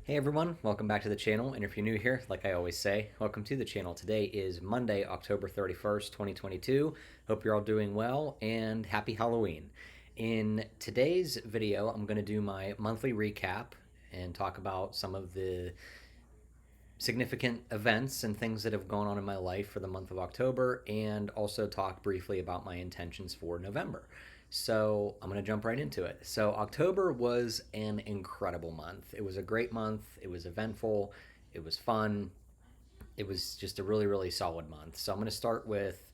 Hey everyone, welcome back to the channel. And if you're new here, like I always say, welcome to the channel. Today is Monday, October 31st, 2022. Hope you're all doing well and happy Halloween. In today's video, I'm going to do my monthly recap and talk about some of the significant events and things that have gone on in my life for the month of October, and also talk briefly about my intentions for November. So I'm going to jump right into it. So October was an incredible month. It was a great month. It was eventful. It was fun. It was just a really, really solid month. So I'm going to start with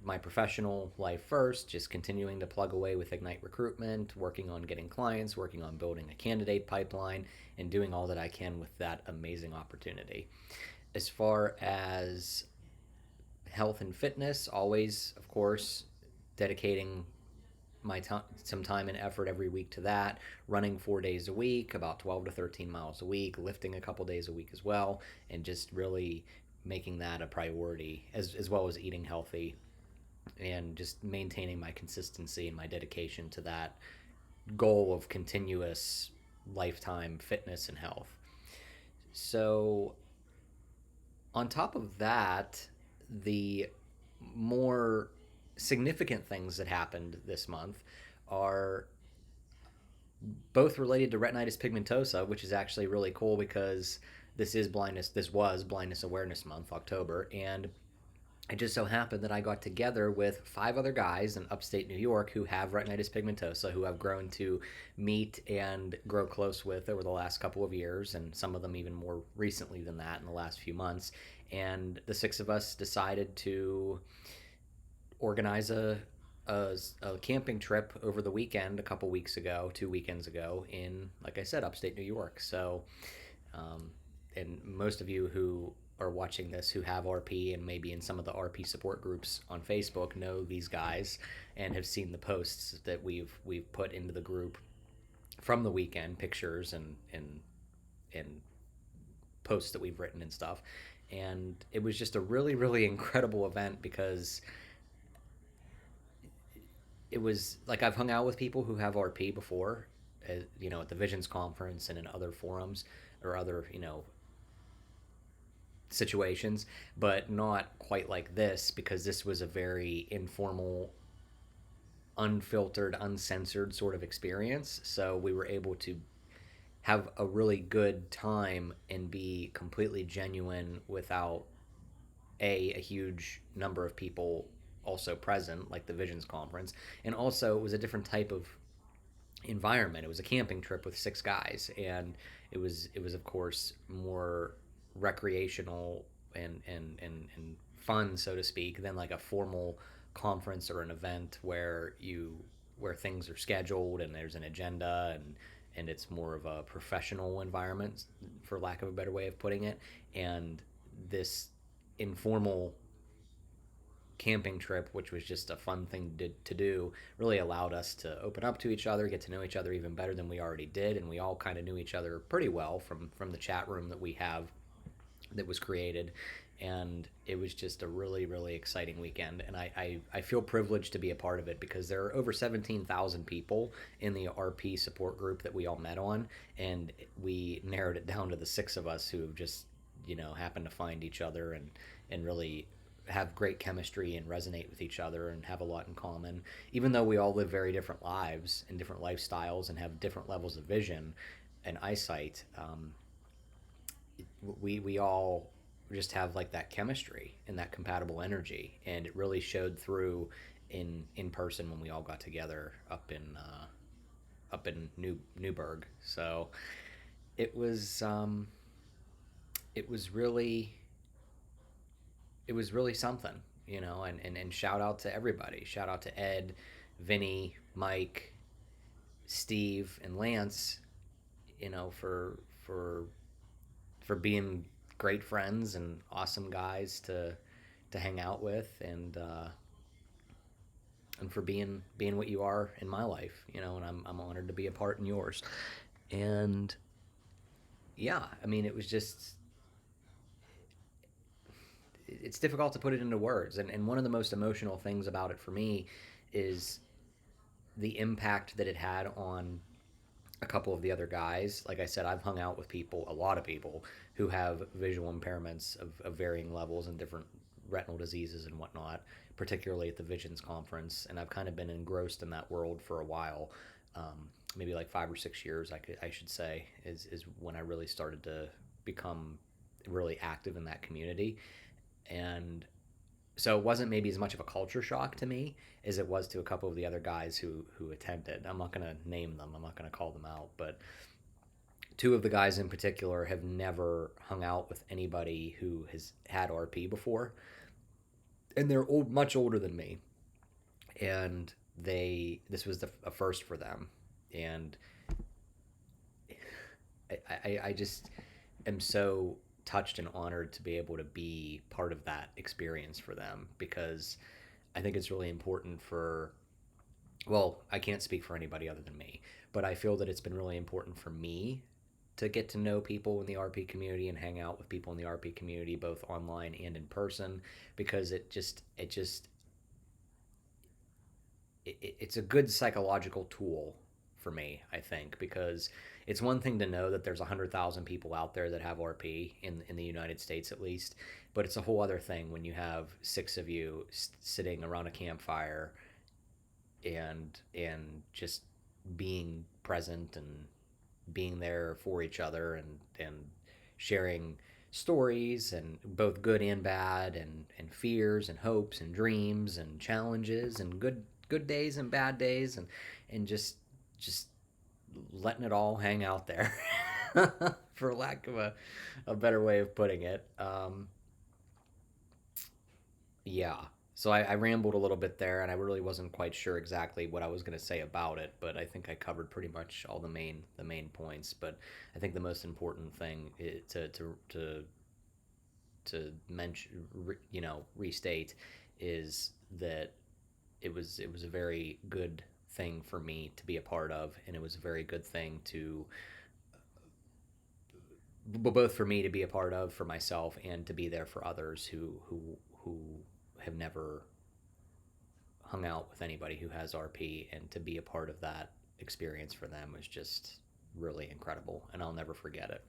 my professional life first, just continuing to plug away with Ignite Recruitment, working on getting clients, working on building a candidate pipeline, and doing all that I can with that amazing opportunity. As far as health and fitness, always, of course, dedicating some time and effort every week to that, running 4 days a week, about 12 to 13 miles a week, lifting a couple days a week as well, and just really making that a priority, as well as eating healthy and just maintaining my consistency and my dedication to that goal of continuous lifetime fitness and health. So, on top of that, the more significant things that happened this month are both related to retinitis pigmentosa, which is actually really cool because this was blindness awareness month, October, and it just so happened that I got together with five other guys in upstate New York who have retinitis pigmentosa, who I've grown to meet and grow close with over the last couple of years, and some of them even more recently than that in the last few months. And the six of us decided to organize a camping trip over the weekend a couple weeks ago, 2 weekends ago, in, like I said, upstate New York. So um, and most of you who are watching this who have RP and maybe in some of the RP support groups on Facebook know these guys and have seen the posts that we've put into the group from the weekend, pictures and posts that we've written and stuff. And it was just a really, really incredible event because it was like I've hung out with people who have RP before, at the Visions Conference and in other forums or other, situations, but not quite like this because this was a very informal, unfiltered, uncensored sort of experience. So we were able to have a really good time and be completely genuine without a huge number of people also present, like the Visions Conference, and also it was a different type of environment. It was a camping trip with six guys, and it was of course more recreational and fun, so to speak, than like a formal conference or an event where things are scheduled and there's an agenda and it's more of a professional environment, for lack of a better way of putting it. And this informal camping trip, which was just a fun thing to do, really allowed us to open up to each other, get to know each other even better than we already did, and we all kind of knew each other pretty well from the chat room that we have that was created. And it was just a really, really exciting weekend. And I feel privileged to be a part of it because there are over 17,000 people in the RP support group that we all met on. And we narrowed it down to the six of us who have just, happened to find each other and really have great chemistry and resonate with each other and have a lot in common. Even though we all live very different lives and different lifestyles and have different levels of vision and eyesight, we all just have like that chemistry and that compatible energy, and it really showed through in person when we all got together up in Newburgh. So it was it was really it was really something, and shout out to everybody. Shout out to Ed, Vinny, Mike, Steve, and Lance, for being great friends and awesome guys to hang out with, and for being what you are in my life, and I'm honored to be a part in yours. And yeah, I mean, it was just it's difficult to put it into words. And one of the most emotional things about it for me is the impact that it had on a couple of the other guys. Like I said, I've hung out with people, a lot of people, who have visual impairments of varying levels and different retinal diseases and whatnot, particularly at the Visions Conference. And I've kind of been engrossed in that world for a while. Maybe like 5 or 6 years, I should say, is when I really started to become really active in that community. And so it wasn't maybe as much of a culture shock to me as it was to a couple of the other guys who attended. I'm not going to name them. I'm not going to call them out, but two of the guys in particular have never hung out with anybody who has had RP before, and they're much older than me, and this was a first for them, and I just am so touched and honored to be able to be part of that experience for them, because I think it's really important for, well, I can't speak for anybody other than me, but I feel that it's been really important for me to get to know people in the RP community and hang out with people in the RP community, both online and in person, because it's a good psychological tool for me, I think, because it's one thing to know that there's 100,000 people out there that have RP in the United States at least, but it's a whole other thing when you have six of you sitting around a campfire and just being present and being there for each other and sharing stories, and both good and bad, and fears and hopes and dreams and challenges and good days and bad days, and just letting it all hang out there for lack of a better way of putting it. Yeah. So I rambled a little bit there, and I really wasn't quite sure exactly what I was going to say about it, but I think I covered pretty much all the main points. But I think the most important thing to mention, restate, is that it was a very good thing for me to be a part of, and it was a very good thing to both for me to be a part of for myself, and to be there for others who have never hung out with anybody who has RP, and to be a part of that experience for them was just really incredible, and I'll never forget it.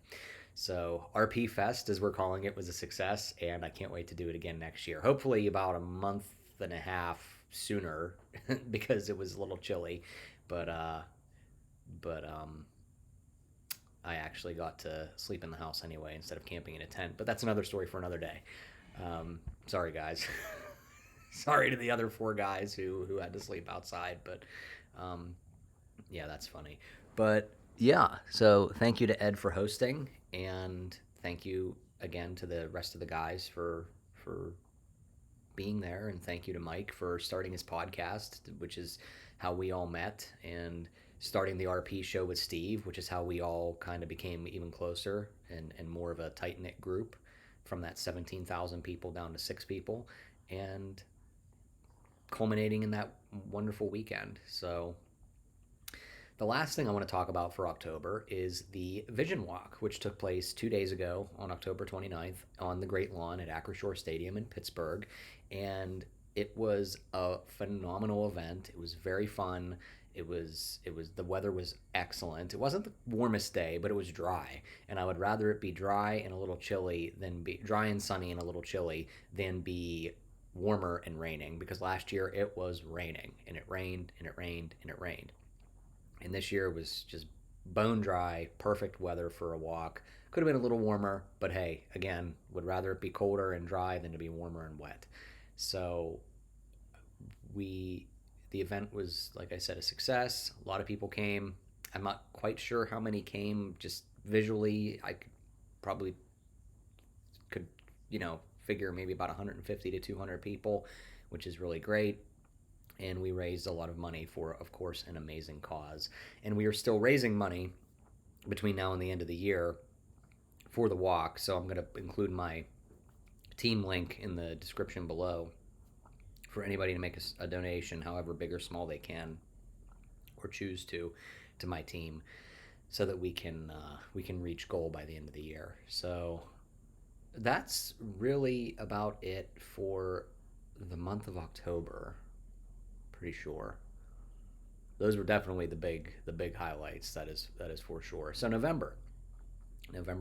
So RP Fest, as we're calling it, was a success, and I can't wait to do it again next year. Hopefully about a month and a half sooner, because it was a little chilly, but I actually got to sleep in the house anyway instead of camping in a tent. But that's another story for another day. Sorry, guys. Sorry to the other four guys who had to sleep outside, but um, yeah, that's funny. But yeah, so thank you to Ed for hosting, and thank you again to the rest of the guys for being there, and thank you to Mike for starting his podcast, which is how we all met, and starting the RP show with Steve, which is how we all kind of became even closer and more of a tight knit group, from that 17,000 people down to 6 people, and culminating in that wonderful weekend. So the last thing I want to talk about for October is the Vision Walk, which took place 2 days ago on October 29th on the Great Lawn at Acrisure Stadium in Pittsburgh. And it was a phenomenal event. It was very fun. It was the weather was excellent. It wasn't the warmest day, but it was dry. And I would rather it be dry and a little chilly than be dry and sunny and a little chilly than be warmer and raining, because last year it was raining, and it rained and it rained and it rained. And this year was just bone dry, perfect weather for a walk. Could have been a little warmer, but hey, again, would rather it be colder and dry than to be warmer and wet. So we the event was, like I said, a success. A lot of people came. I'm not quite sure how many came. Just visually, I probably could, figure maybe about 150 to 200 people, which is really great. And we raised a lot of money for, of course, an amazing cause. And we are still raising money between now and the end of the year for the walk. So I'm going to include my team link in the description below for anybody to make a donation, however big or small they can or choose to my team, so that we can reach goal by the end of the year. So that's really about it for the month of October. Pretty sure. those were definitely the big highlights. That is for sure. So November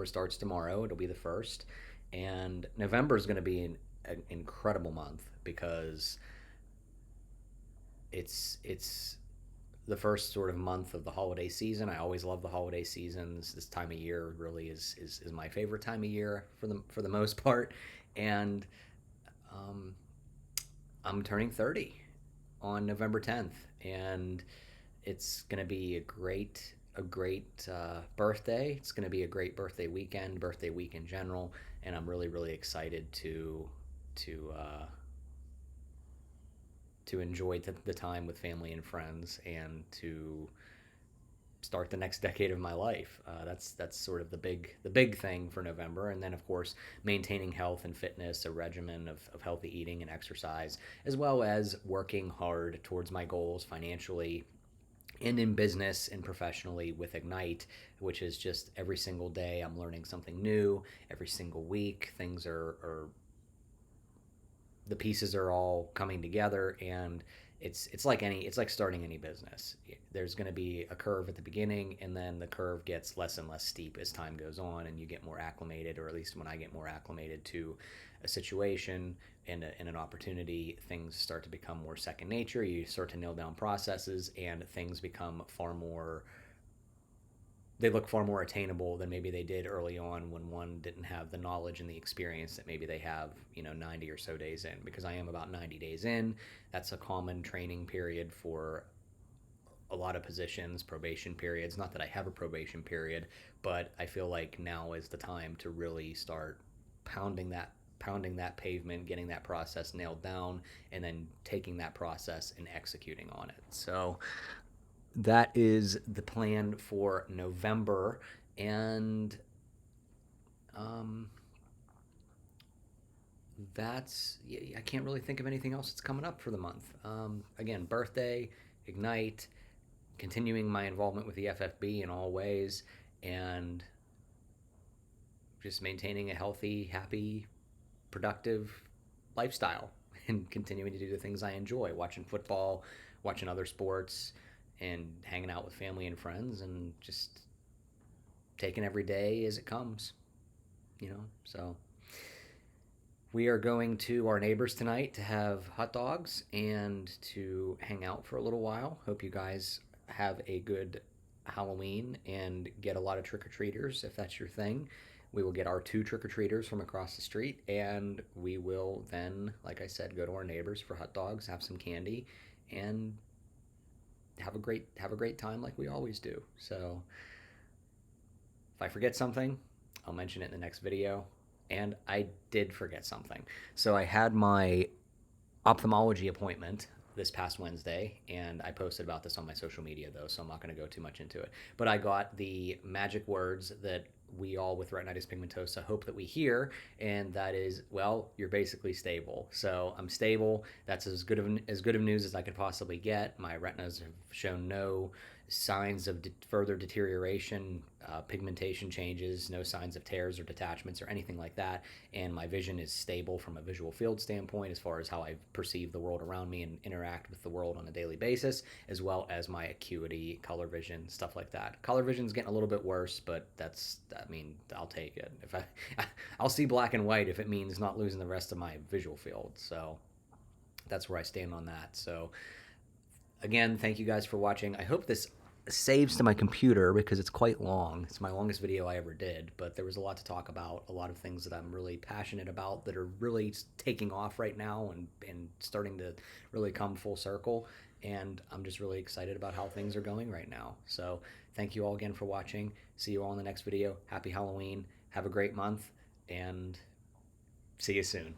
starts tomorrow. It'll be the first, and November is going to be an incredible month because it's the first sort of month of the holiday season. I always love the holiday seasons. This time of year really is my favorite time of year for the most part, and um, I'm turning 30 on November 10th, and it's gonna be a great birthday. It's gonna be a great birthday week in general, and I'm really excited to uh, to enjoy the time with family and friends and to start the next decade of my life. That's sort of the big thing for November, and then of course maintaining health and fitness, a regimen of healthy eating and exercise, as well as working hard towards my goals financially and in business and professionally with Ignite, which is just every single day I'm learning something new. Every single week, things are the pieces are all coming together, and it's like starting any business. There's going to be a curve at the beginning, and then the curve gets less and less steep as time goes on, and you get more acclimated, or at least when I get more acclimated to a situation and an opportunity, things start to become more second nature. You start to nail down processes, and things become far more they look far more attainable than maybe they did early on when one didn't have the knowledge and the experience that maybe they have, 90 or so days in. Because I am about 90 days in. That's a common training period for a lot of positions, probation periods. Not that I have a probation period, but I feel like now is the time to really start pounding that pavement, getting that process nailed down, and then taking that process and executing on it. So that is the plan for November. And um, I can't really think of anything else that's coming up for the month. Again, birthday, Ignite, continuing my involvement with the FFB in all ways, and just maintaining a healthy, happy, productive lifestyle and continuing to do the things I enjoy, watching football, watching other sports, and hanging out with family and friends, and just taking every day as it comes. So we are going to our neighbors tonight to have hot dogs and to hang out for a little while. Hope you guys have a good Halloween and get a lot of trick or treaters if that's your thing. We will get our two trick or treaters from across the street, and we will then, like I said, go to our neighbors for hot dogs, have some candy, and have a great time like we always do. So if I forget something, I'll mention it in the next video. And I did forget something. So I had my ophthalmology appointment this past Wednesday, and I posted about this on my social media though, so I'm not going to go too much into it. But I got the magic words that we all with retinitis pigmentosa hope that we hear, and that is, well, you're basically stable. So I'm stable. That's as good of news as I could possibly get. My retinas have shown no signs of further deterioration, pigmentation changes, no signs of tears or detachments or anything like that. And my vision is stable from a visual field standpoint as far as how I perceive the world around me and interact with the world on a daily basis, as well as my acuity, color vision, stuff like that. Color vision's getting a little bit worse, but I'll take it. If I'll see black and white if it means not losing the rest of my visual field. So that's where I stand on that. So again, thank you guys for watching. I hope this saves to my computer because it's quite long. It's my longest video I ever did, but there was a lot to talk about, a lot of things that I'm really passionate about that are really taking off right now and starting to really come full circle. And I'm just really excited about how things are going right now. So thank you all again for watching. See you all in the next video. Happy Halloween. Have a great month, and see you soon.